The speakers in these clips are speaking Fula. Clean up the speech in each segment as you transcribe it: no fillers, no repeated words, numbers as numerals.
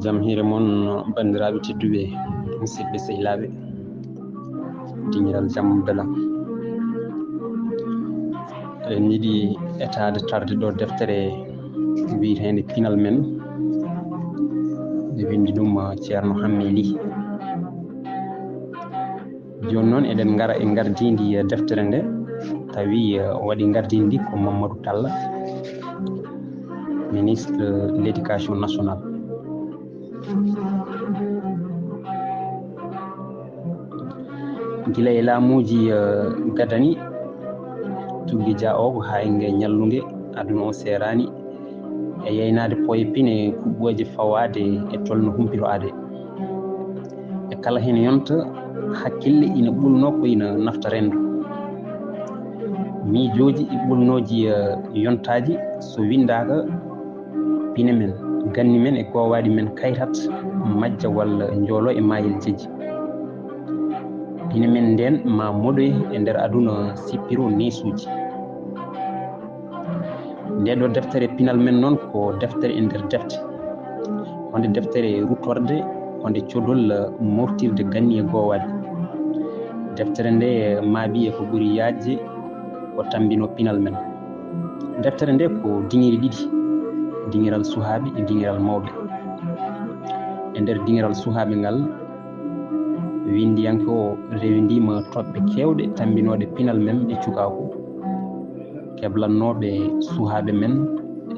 jam hire mon bandiraɓe tedduɓe musidɓe sehilaɓe diñiral jam belam eɗen yiiɗi etade tarde ɗo deftere wiitende pinal men nde windi ɗum ceerno Hammee Lih. joni noon eɗen gara e gardidi deftere nde tawi waɗi gardidi ndi ko Mamadou Talla, ministre de l'éducation nationale. gila e laamuji gadani tuggi dia o ha nge ñallunge aduna o serani e yeynade poye pine kuɓɓoje fawade e tolno humpito ade e kala hen yonta hakkille ina ɓulno ko ina nafta rendo miijoji e ɓulnoji yontaji so windaka pine men ganni men e gowaɗi men kaytat majja walla joolo e mayel jeji pine men nden ma moɗoye e nder aduna sippiro nesuji. nde ɗo deftere pinal men noon ko deftere e nder defte honde deftere ruttorde honde codol moftirde ganni e gowaɗi. deftere nde maaɓi e ko ɓuuri yajje ko tambino pinal men. deftere nde ko diŋiri ɗiɗi, diŋiral suhaaɓe e diŋiral mawɓe. e nder diŋiral suhaaɓe ngal windiyanke o rewindima toɓɓe kewɗe tambinoɗe pinal men e cukaku keblannoɓe suhaaɓe men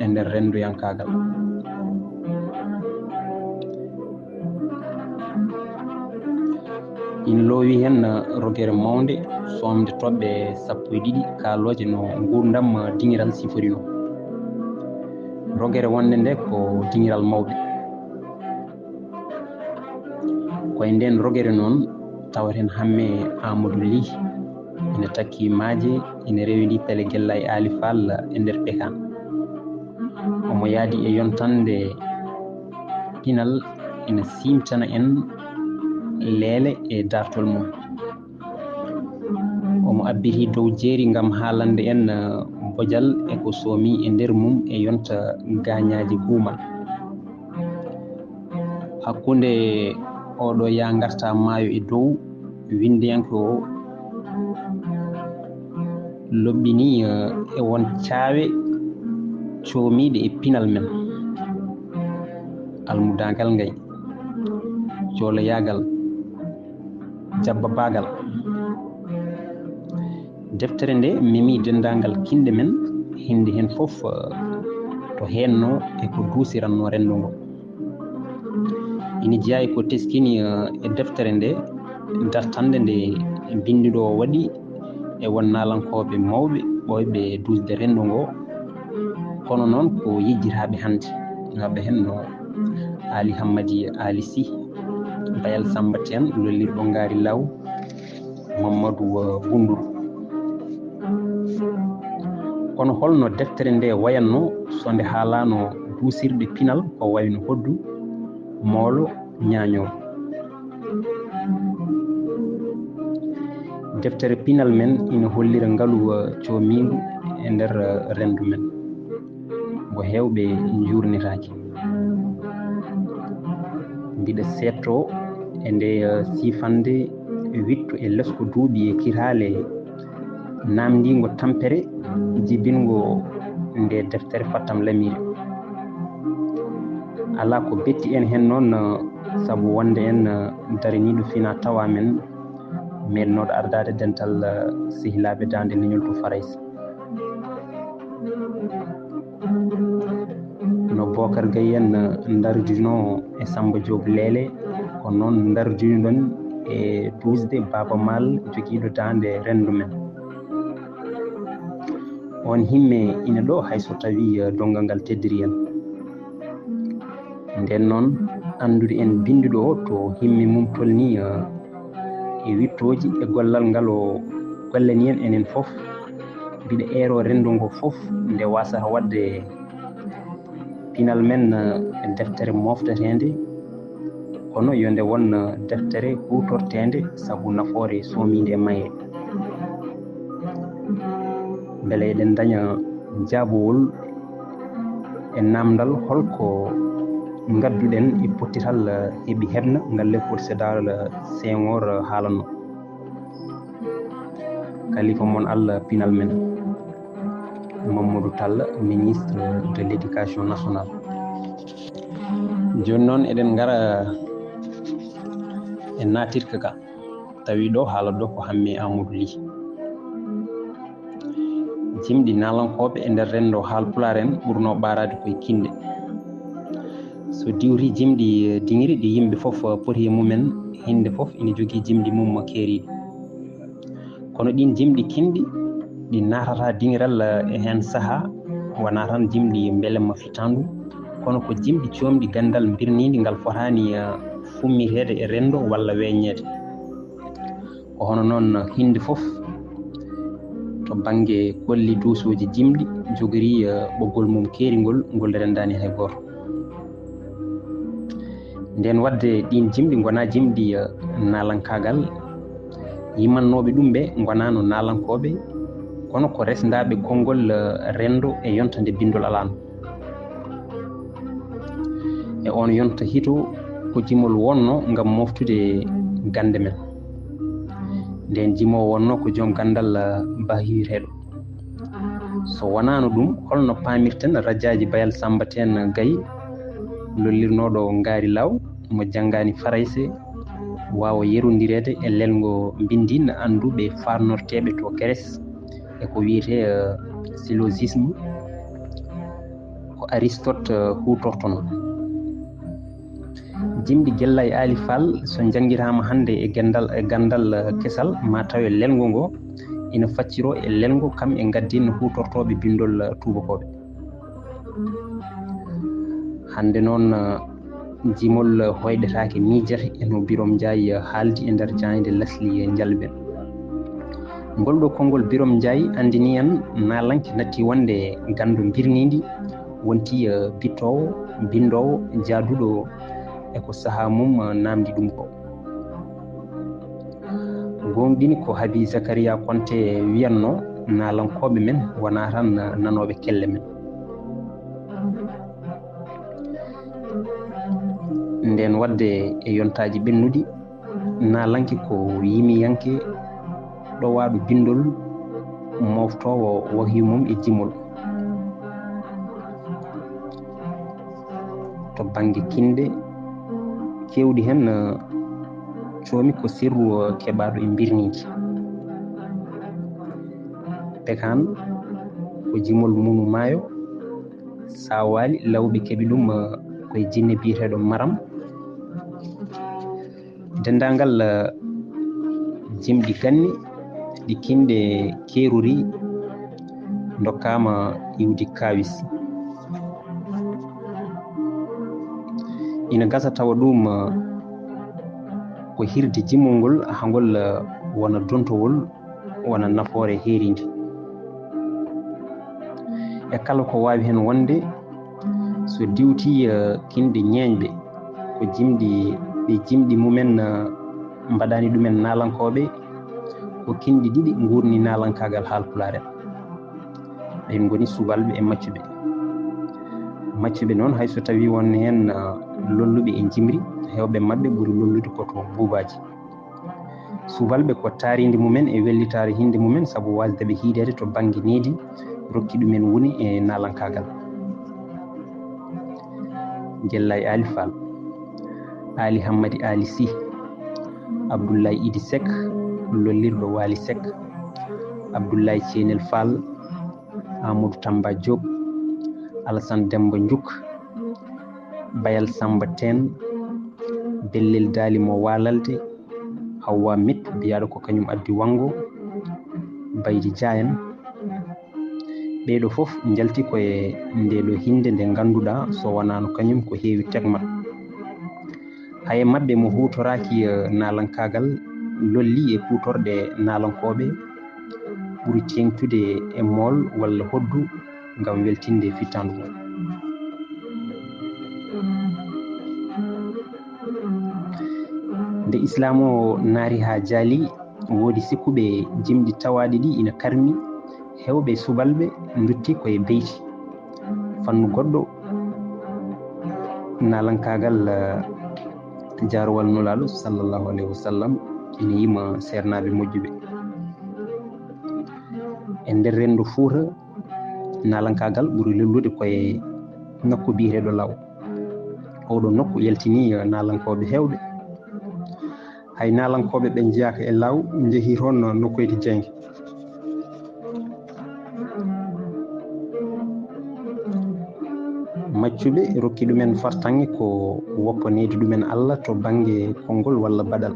e nder rendoyankagal. ina loowi hen rogere mawde somde toɓɓe 12 kaaloje no gurdam diŋiral siforino. rogere wonde nde ko diŋiral mawɓe. koye nden rogere noon tawaten Hammee Amadou Lih ina takki maaje ina rewidi pele gella e Ali Fall e nder Pekan. omo yaadi e yontande pinal ina simtana en leele e dartol mum. omo abbiti dow jeeri ngam haalande en bojal e ko soomi e nder mum e yonta gañaji guumal. hakkunde oɗo ya garta maayo e dow windiyanke o lobbini e won caawe coomiɗe e pinal men, almudagal ngay, jooloyagal, jabba bagal. deftere nde memi dendagal kinde men hinde hen fof to henno e ko duusiranno rendo ngo. ina jeeya ko teskini e deftere nde dartande nde bindiɗo o waɗi e won nalankoɓe mawɓe ɓoyɓe dusde rendo ngo, kono noon ko yejjitaɓe hande ngaɓe hen no Ali Hammadi Ali Sy, Bayal Samba Tien lollirɗo ngaari law, Mamadou Bunduru. kono holno deftere nde wayanno so nde haalano duusirɗe pinal ko wayno hoddu, moolo, ñañoo. deftere pinal men ina hollira ngalu coomingu e nder rendu men mo hewɓe jurnitaki. mbiɗa setto e nde sifande witto e lesko duuɓi e kirale namdigo tampere jibingo nde deftere fattam lamire. ala ko betti en hen noon saabu wonde en daraniɗo fina tawa men melnoɗo ardade dental sehilaɓe dande leñol to Faraysi. no Bocar Gaye en dardino e Samba Diop Lele ko noon dardiniɗon e dusde Baba Mal joguiɗo dande rendu men. on himme ina ɗo hayso tawi dongal ngal teddiri en. nden noon andude en binduɗo o to himme mum tolni e wittoji e gollal ngal o gollani en enen fof mbiɗa eero rendo ngo fof nde wasata wadde pinal men e deftere moftetende, kono yonde won deftere hutortende saabu nafoore soomide e maye. beele eɗen daña jaabowol e namdal holko gadduɗen e pottital heɓi heɓna ngal leppol sédar Senghor haalanno kalifa mon Allah Pinal men Mamadou Tall ministre de l'éducation nationale. Joni noon eɗen ngara e natirka ka tawi ɗo haala ɗo ko Hammee Lih jimɗi nalankoɓe e nder rendo haalpular en ɓurno ɓarade koye kinde so diwri jimɗi diŋiri ɗi yimɓe fof poti e mumen hinde fof ina jogui jimɗi mum keeriɗi kono ɗin jimɗi kinɗi ɗi natata diŋiral e hen saaha wona tan jimɗi beelemma fitandu kono ko jimɗi comɗi gandal birnidi ngal fotani fummitede e rendo walla weññede ko hono noon hinde fof to banggue kolli duusuji jimɗi jogori ɓoggol mum keerigol ngol rendani hay goto nden wadde ɗin jimɗi gona jimɗi nalankagal yimannoɓe ɗum ɓe gonano nalankoɓe kono ko resdaɓe konngol rendo e yontande bindol alano e on yonta hito ko jimol wonno ngam moftude gande men nden jimowo wonno ko joom gandal bahireɗo so wonano ɗum holno pamirten radjaji bayal sambaten gayi lollirnoɗo ngaari law mo janggani farayse wawa yerodirede e lelgo bindin anduɓe farnorteɓe to Grèce e ko wiyete syllogisme ko Aristote hutortono jimɗi Guella e Ali Fall so jangguirama hande e gandal kesal ma tawe lelgo ngo ina facciro e lelgo kam e gaddin hutortoɓe bindol tubakoɓe hande noon jimol hoyɗetake miijete eno Birom Njaay haaldi e nder jayde Lasli Njalben ngol ɗo konngol Birom Njaay andini en nalanke natti wonde gandu birnidi wonti bittowo bindowo jaaduɗo eko saaha mum namdi ɗum ko gonɗini ko Habi Zakaria Konté wiyanno nalankoɓe men wona tan nanoɓe kelle men nden wadde e yontaji ɓennuɗi nalanke ko yimiyanke ɗo waɗo bindol moftowo wahi mum e jimol to banggue kinde kewɗi hen coomi ko sirru keɓaɗo e birnidi pekan ko jimol munu maayo sa wali lawɓe keeɓi ɗum koye jinne biyeteɗo maram dendagal jimɗi ganni ɗi kinde keruri dokkama iwdi kawis ina gasa tawa ɗum ko hirde jimmol ngol hangol wona dontowol wona nafoore heeride e kala ko wawi hen wonde so diwti kinde ñeeñɓe ko jimɗi mumen mbaɗani ɗumen nalankoɓe ko kinɗi ɗiɗi gurni nalankagal haalpular en ɓen goni subalɓe e maccuɓe noon hayso tawi won hen lolluɓe e jimri hewɓe mabɓe ɓuuri lollude koto buubaji subalɓe ko taaride mumen e wellitare hinde mumen saabu wasdeɓe hiidede to banggue needi rokki ɗumen woni e nalankagal Guella e Ali Fall Ali Hammadi Ali Sy Abdoulaye Idi Seck lollirɗo Wali Seck Abdoulaye Thienel Fall Amadou Tamba Diop Alassane Demba Diouk Bayal Samba Ten Bellel Daali mo Walalde Hawwa Mettu biyaɗo ko kañum addi Wango Baydi Dia en ɓeɗo fof jalti koye ndeɗo hinde nde ganduɗa so wonano kañum ko heewi tegmat haye mabɓe mo hutoraki nalankagal lolli e kutorɗe nalankoɓe ɓuuri tengtude e mool walla hoddu ngam weltinde fittandu mum nde islam o naari ha jaali woodi sikkuɓe jimɗi tawaɗi ɗi ina karmi hewɓe subalɓe dutti koye beyti fannu goɗɗo nalankagal jarwal nulaɗo sallallahu alayhi wa sallam ina yima sernaɓe moƴƴuɓe e nder rendu Fuuta nalankagal ɓuri lellude koye nokku biyeteɗo law oɗo nokku yaltini nalankoɓe hewɓe hay nalankoɓe ɓe jeyaka e law jeehi toon nokkoyde jeyge maccuɓe rokki ɗumen fartange ko woppanede ɗumen Allah to banggue konngol walla baɗal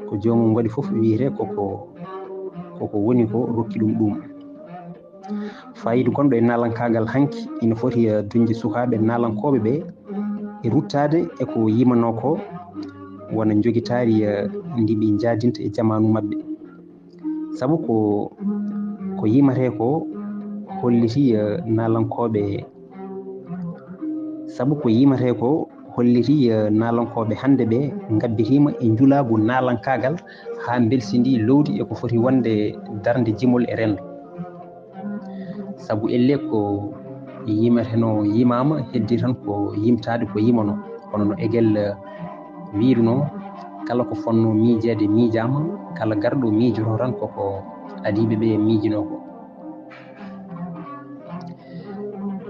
ko jomum waɗi foof wiyete koko woni ko rokki ɗum fayida gonɗo e nalankagal hanki ina foti duñde sukaɓe nalankoɓe ɓe e ruttade eko yimano ko wona joguitari ndi ɓe jadinta e jamanu mabɓe saabu ko yimate ko holliti nalankoɓe hande ɓe gabbitima e julagu nalankagal ha belsidi lowdi eko foti wonde darde jimol e rendo saabu elle ko yimateno yimama heddi tan ko yimtade ko yimano kono no Hegel wiruno kala ko fonno miijede miijama kala garɗo miijoto tan koko adiɓe ɓe miijino ko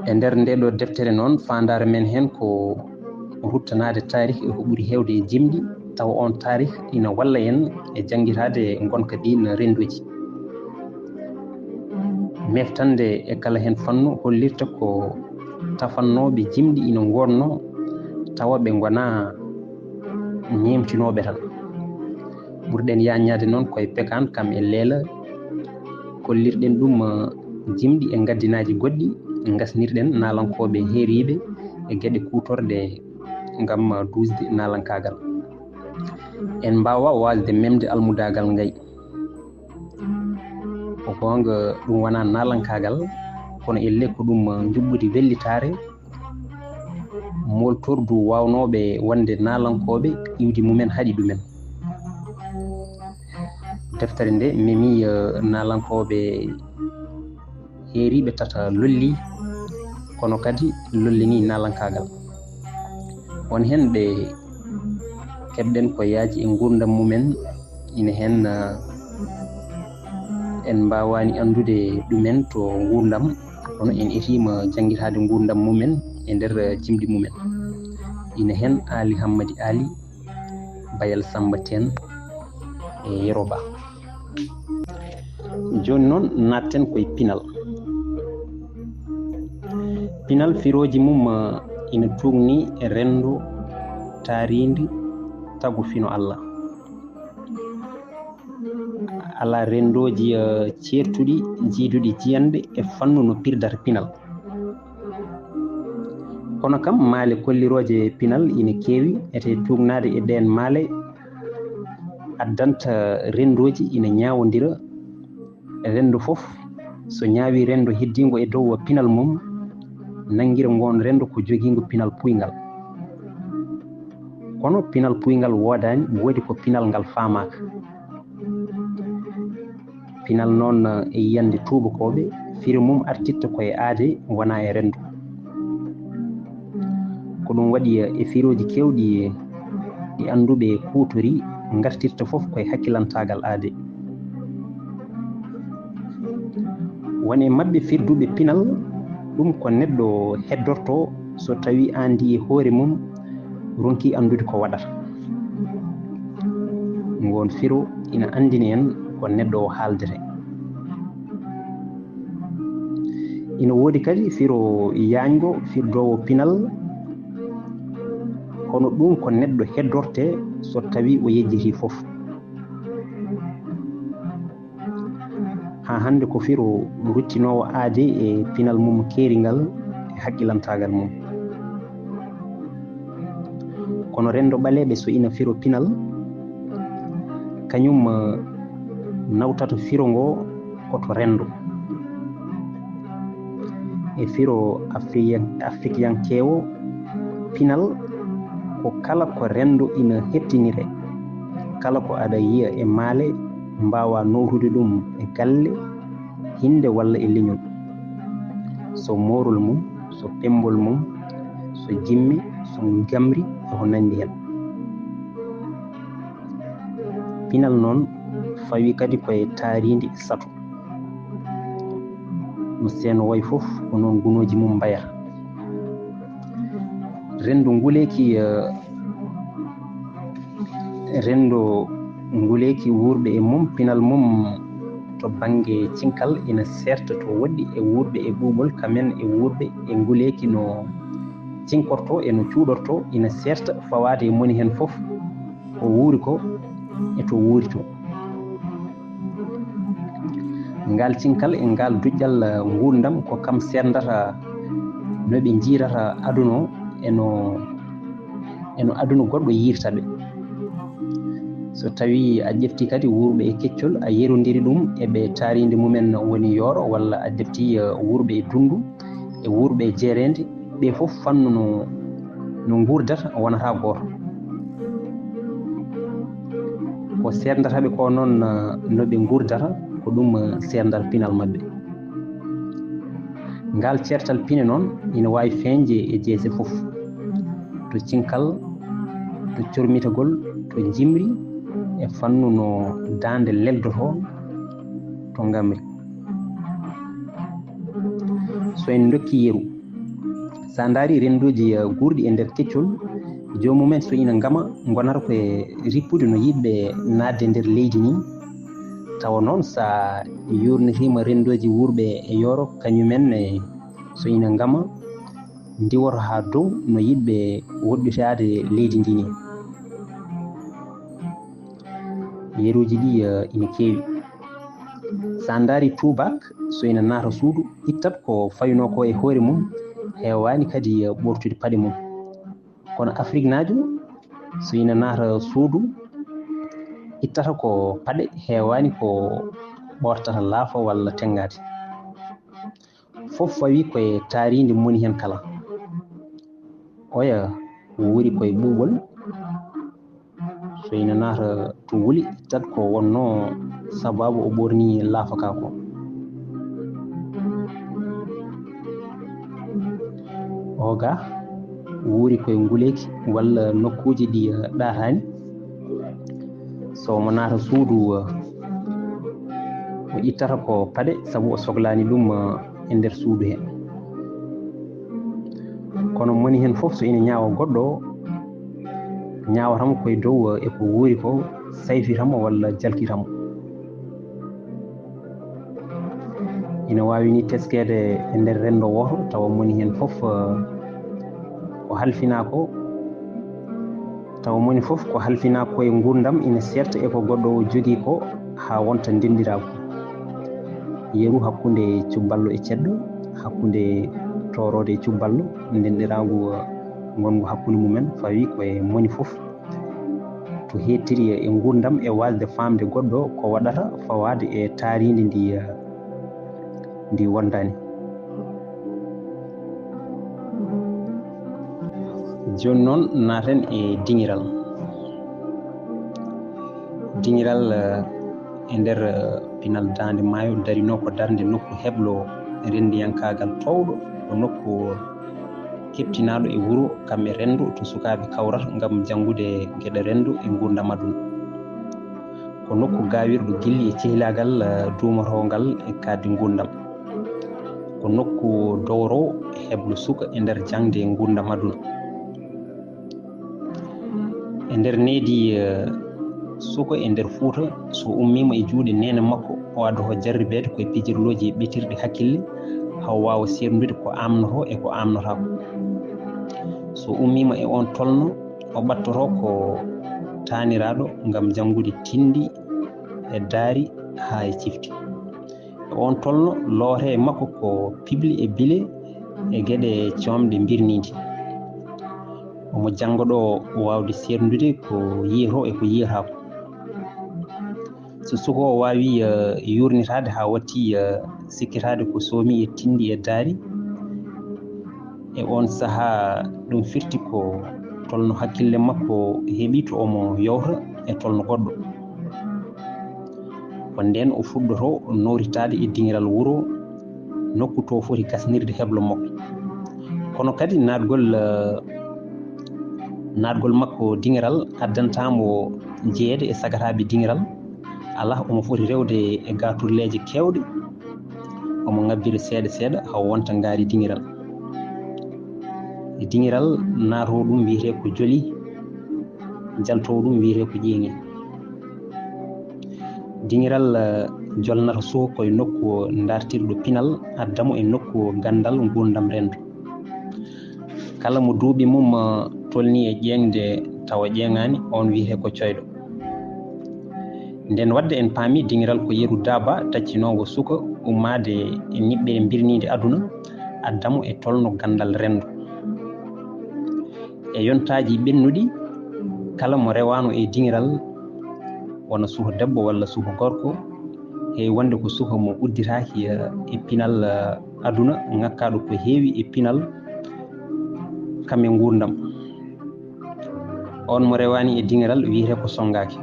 e nder ndeɗo deftere noon fandare men hen ko ruttanade tarih eko ɓuuri hewde e jimɗi tawa on tarih ina walla en e jangguitade gonka ɗin renduji meftande e kala hen fannu hollirta ko tafannoɓe jimɗi ina gonno tawa ɓe gona ñemtinoɓe tan ɓurɗen yaññade noon koye pekan kam e leela kollirɗen ɗum jimɗi e gaddinaji goɗɗi gasnirɗen nalankoɓe heeriɓe e gueɗe kutorde gam dusde nalankagal en mbawa wasde memde almudagal ngay ko gonga ɗum wona nalankagal kono elle ko ɗum juɓɓudi wellitare moltordu wawnoɓe wonde nalankoɓe iwdi mumen haaɗi ɗumen deftere nde memi nalankoɓe heeriɓe tata lolli kono kadi lollini nalankagal on hen ɓe keɓɗen ko yaaji e gurdam mumen ina hen en mbawani andude ɗumen to gurdam kono en etima jangguitade gurdam mumen e nder jimɗi mumen ina hen Ali Hammadi Ali Bayal Samba Tene e Yeroba joni noon natten koye Pinal firoji mum ina tugni e rendo taaridi tagu fino Allah ala rendoji certuɗi jiiduɗi jiyande e fannu no pirdata Pinal kono kam maale kolliroje Pinal ina keewi ete tugnade e ɗen maale addanta rendoji ina ñawodira rendo foof so ñaawi rendo heddigo e dow Pinal mum nanguira ngon rendo ko joguigo Pinal puygal kono Pinal puygal wodani woodi ko Pinal ngal famaka Pinal noon e yiyande tubakoɓe firi mum artitta koye aade wona e rendo ko ɗum waɗi e firoji kewɗi ɗi anduɓe kutori gartirta foof koye hakkilantagal aade woni mabɓe firduɓe Pinal ɗum ko neɗɗo heddorto so tawi andi e hoore mum ronki andude ko waɗata ngon firo ina andini en ko neɗɗo o haaldete ina woodi kadi firo yañgo firdowo Pinal kono ɗum ko neɗɗo heddorte so tawi o yejjiti foof ha hande ko firo ruttinowo aade e Pinal mum keeringal e haqqilantagal mum kono rendo ɓaleɓe so ina firo Pinal kañum nawtata firo ngo koto rendo e firo africayankewo Pinal ko kala ko rendo ina hettinire kala ko aɗa yiya e maale mbawa nowtude ɗum e galle hinde walla e leñol so morol mum so pembol mum so jimmi so gamri e ko nandi hen. Pinal noon fawi kadi koye taaridi sato, no seeno way fof ko noon gunoji mum mbayata. Rendo nguleki wuurɓe e mum, pinal mum to bange cinkal ina serta to woɗɗi e wuurɓe e ɓuuɓol, kamen e wuurɓe e nguleki no cinkorto e no cuuɗorto ina serta fawade e moni hen fof o wuuri ko e to wuuri to. Ngal cinkal e ngal duƴƴal ngurdam ko kam serdata no ɓe jiirata aduna eno aduna goɗɗo yirtaɓe. So tawi a ƴefti kadi wuurɓe e keccol a yerodiri ɗum eɓe taaride mumen woni yooro, walla a defti wuurɓe e dundu e wuurɓe e jeerede, ɓe fof fannu no gurdata wonata goto. Ko serdataɓe ko noon no ɓe gurdata ko ɗum serdata pinal mabɓe. Ngal certal pine noon ina wawi feñde e jeese fof, to cinkal, to cormitagol, to jimri e fannu no dande leldoto to ngamri. So en dokki yeru, sa daari rendoji gurɗi e nder keccol, jomumen so ina ngama gonata koye rippude no yiɗɓe nadde nder leydi ni. Tawa noon sa yurnitima rendoji wuurɓe e yooro, kañumen so ina ngama ndiwoto ha dow no yiɗɓe woɗɗitade leydi ndi ni. Yeruji ɗi ina keewi. Sa daari tubak so ina naata suudu, ittat ko fayno ko e hoore mum, hewani kadi ɓortude paɗe mum. Kono Afrique najo so ina naata suudu, ittata ko paɗe, hewani ko ɓortata laafa walla tengade. Fof fawi koye taaride moni hen kala. Oya wuuri koye ɓuuɓol, so ina naata to wuli, ittat ko wonno sababu o ɓorni laafaka ko. Oga wuuri koye nguleki walla nokkuji ɗi ɗaatani, so mo naata suudu o ittata ko paɗe sabu o sohlani ɗum e nder suudu he. Kono moni hen fof so ina ñaawa goɗɗo, ñaawatamo koye dow eko wuuri ko sayfitamo walla jalkitamo. Ina wawi ni teskede e nder rendo woto, tawa moni hen fof ko halfina koye gurdam ina serta eko goɗɗo o jogui ko ha wonta ndendirako. Yeru hakkude cubballo e ceddo, hakkude torode e cubballo, ndendiragu gongu hakkude mumen fawi koye moni fof to hettiri e gurdam e wasde famde goɗɗo ko waɗata fawade e taaride ndi wondani. Joni noon naten e diŋiral e nder pinal dande maayo darino ko darde nokku heɓlo rendiyankagal towɗo, ko nokku keɓtinaɗo e wuuro kamɓe rendo to sukaɓe kawrata ngam janngude gueɗe rendo e gurdam aduna. Ko nokku gawirɗo gilli e cehlagal dumotogal e kadde gurdam. Ko nokku dowro heɓlo suka e nder jangde e gurdam aduna. E nder needi suka e nder Fuuta, so ummima e juuɗe nene makko o addoto jarribede koye pijirloji ɓetirɗe hakkille haw wawa serdude ko amnoto e ko amnotako. So ummima e on tolno o ɓattoto ko taniraɗo ngam janngude tindi e daari ha e cifti. E on tolno loote e makko ko pibli e bile e gueɗe comde birnidi. Omo janggoɗo wawde serdude ko yiyato e ko yiyatako. So suka o wawi yurnitade ha watti sikkitade ko soomi e tindi e daari, e on saaha ɗum firti ko tolno hakkille makko heeɓi to omo yewta e tolno goɗɗo. Ko nden o fuɗɗoto noritade e diŋiral wuuro, nokku to foti gasnirde heɓlo makko. kono kadi naatgol makko dingiral addantamo jeeyede e sagataɓe dingiral ala omo foti rewde e gaturleje kewɗe omo ngabbira seeɗa seeɗa haw wonta ngaari dingiral dingiral naato ɗum wiyete ko joli jaltowo ɗum wiyete ko ƴeeŋi dingiral jolnata suka koye nokku dartirɗo pinal addamo e nokku gandal gurdam rendo kala mo duuɓi mum tolni e ƴeŋde tawa ƴeeŋani on wiyete ko coyɗo nden wadde en paami dingiral ko yeru daaba taccinowo suka ummade e niɓɓe e birnide aduna addamo e tolno gandal rendo e yontaji ɓennuɗi kala mo rewano e dingiral wona suka debbo walla suka gorko hey wonde ko suka mo udditaki e pinal aduna ngakkaɗo ko heewi e pinal kame gurdam on mo rewani e dingiral wiyete ko songaki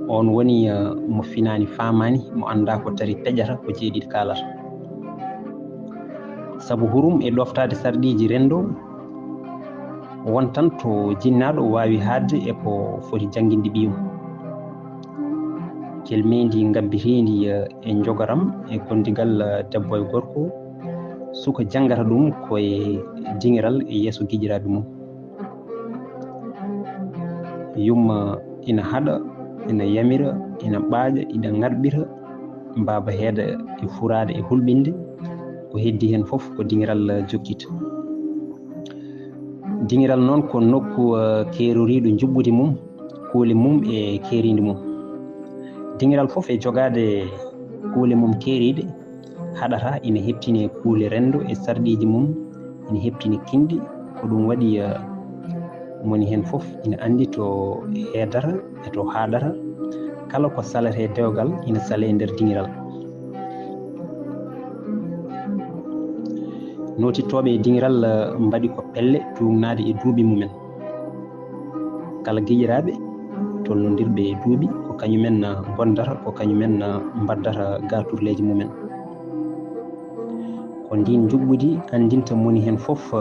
on woni mo finani famani mo anda ko tari peƴata ko jeeɗiɗi kalata saabu hurum e ɗoftade sarɗiji rendo wontan to jinnaɗo wawi hadde e ko foti jangguinde ɓiyum kelmedi gabbitendi e jogoram e gondigal debbo e gorko suka janggata ɗum koye dingiral e yeeso guijiraɓe mum yumma ina haɗa ina yamira ina ɓaaƴa ina garɓira mbaba heeda e furade e hulɓinde ko heddi hen foof ko dingiral jokkita dingiral noon ko nokku keroriɗo jubbude mum kuule mum e keride mum dingiral foof e jogade kuule mum keeriɗe haɗata ina heptini kuule rendo e sarɗiji mum ina heptini kinɗi ko ɗum waɗi moni hen foof ina andi to heedata e to haɗata kala ko salete dewgal ina sale e nder dingiral notittoɓe e dingiral mbaɗi ko pelle tugnade e duuɓi mumen kala guijiraɓe tolnodirɓe e duuɓi ko kañumen gondata ko kañumen mbaddata gaturleji mumen ko ndin juɓɓudi andinta moni hen foof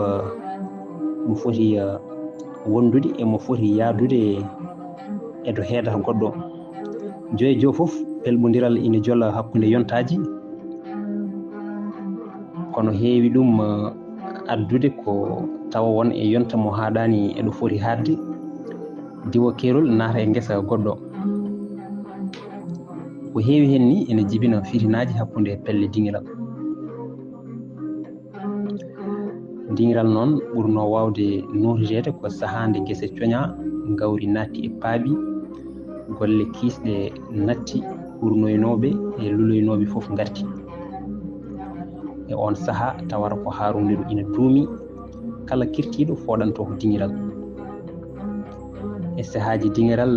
mo foti wondude emo foti yaadude e to heedata goɗɗo joyi jo foof pelɓodiral ina jola hakkude yontaji kono heewi ɗum addude ko tawa won e yonta mo haɗani eɗo foti hadde diwa kerol naata e guesa goɗɗo ko heewi hen ni ene jibina fitinaji hakkude pelle dingiral noon ɓurno wawde notitede ko sahande guese coña gawri natti e paabi golle kiisɗe natti ɓurnoynoɓe e luloynoɓe foof garti e on saaha tawata ko haaruniru ina duumi kala kirtiɗo foɗanto ko dingiral e sahaji dingiral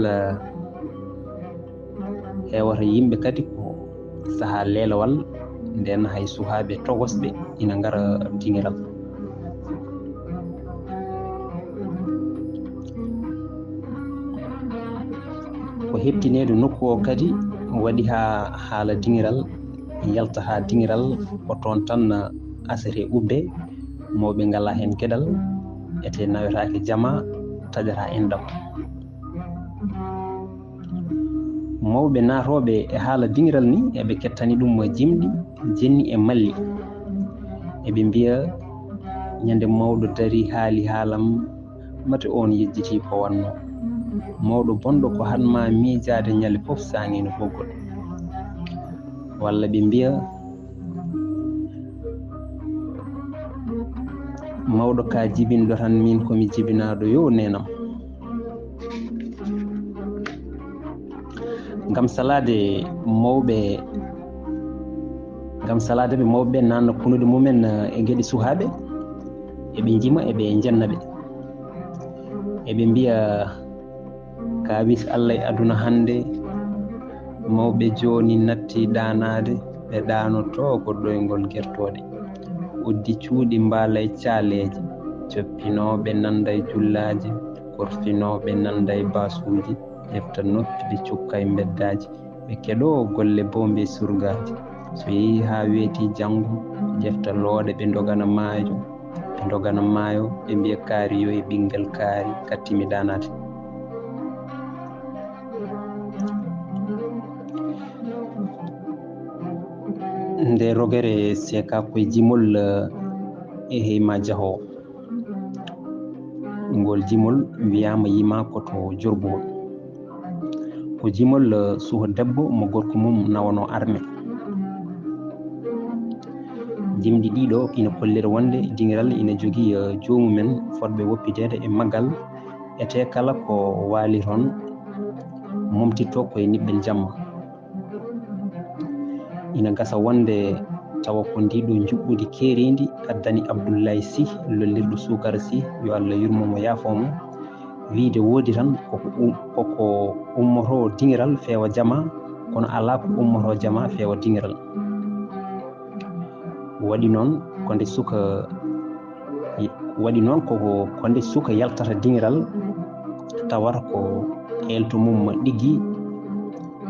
hewata yimɓe kadi ko saaha leelawal nden hay suhaɓe togosɓe ina ngara dingiral ko heptinede nokku o kadi waɗi ha haala dingiral yalta ha dingiral ko toon tan asete ubbe mawɓe ngala hen gueɗal ete nawetake jama taƴata endam mawɓe naatoɓe e haala dingiral ni eɓe kettani ɗum jimɗi jenni e malli eɓe mbiya ñande mawɗo dari haali haalam mate on yejjiti ko wanno mawɗo bonɗo ko hanma miijade ñale foof sanino ɓoggol walla ɓe mbiya mawɗo ka jibinɗo tan min komi jibinaɗo yo nenam ngam salade ɓe mawɓe nanna kunude mumen e gueɗe suhaɓe eɓe jima eɓe jennaɓe eɓe mbiya ka wis Allah e aduna hande mawɓe joni natti ɗanade ɓe ɗanoto ko ɗoygol guertoɗe uddi cuuɗi mbaalay caaleje coppinoɓe nanday jullaji korfinoɓe nanday basuji hefta noppi cukkay beddaji ɓe keɗo golle bombe surgaji so yeehi ha weeti janggo ƴefta looɗe ɓe dogana maayo ɓe mbiya kaari yo e ɓinguel kaari kattimi danade. nde rogere seka koye jimol e heyma jahowo. ngol jimol wiyama yima koto jorbugol. ko jimol suho debbo mo gorko mum nawano armé. jimɗi ɗiɗo ina kollira wonde dingiral ina jogui jomumen fotɓe woppidede e maggal ete kala ko waali toon momtitto koye niɓɓel jamma. ina gasa wonde tawa ko ndiɗo juɓɓudi keeridi addani Abdoulaye Sy lollirɗo Sukara Sy yo Allah yurmomo yaafomo wiide woodi tan koko ummoto dingiral feewa jama kono ala ko ummoto jama feewa dingiral. waɗi noon ko nde suka yaltata dingiral tawata ko elto mum ɗiggi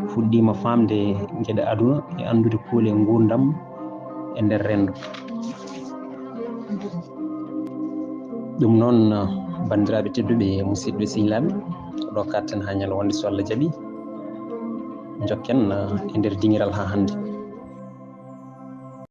fuɗɗima famde gueɗe aduna e andude kuule gurdam e nder rendo. ɗum noon bandiraɓe tedduɓe musidɓe sehilaɓe ɗo katten ha ñalawonde so Allah jaaɓi jokken e nder dingiral ha hande.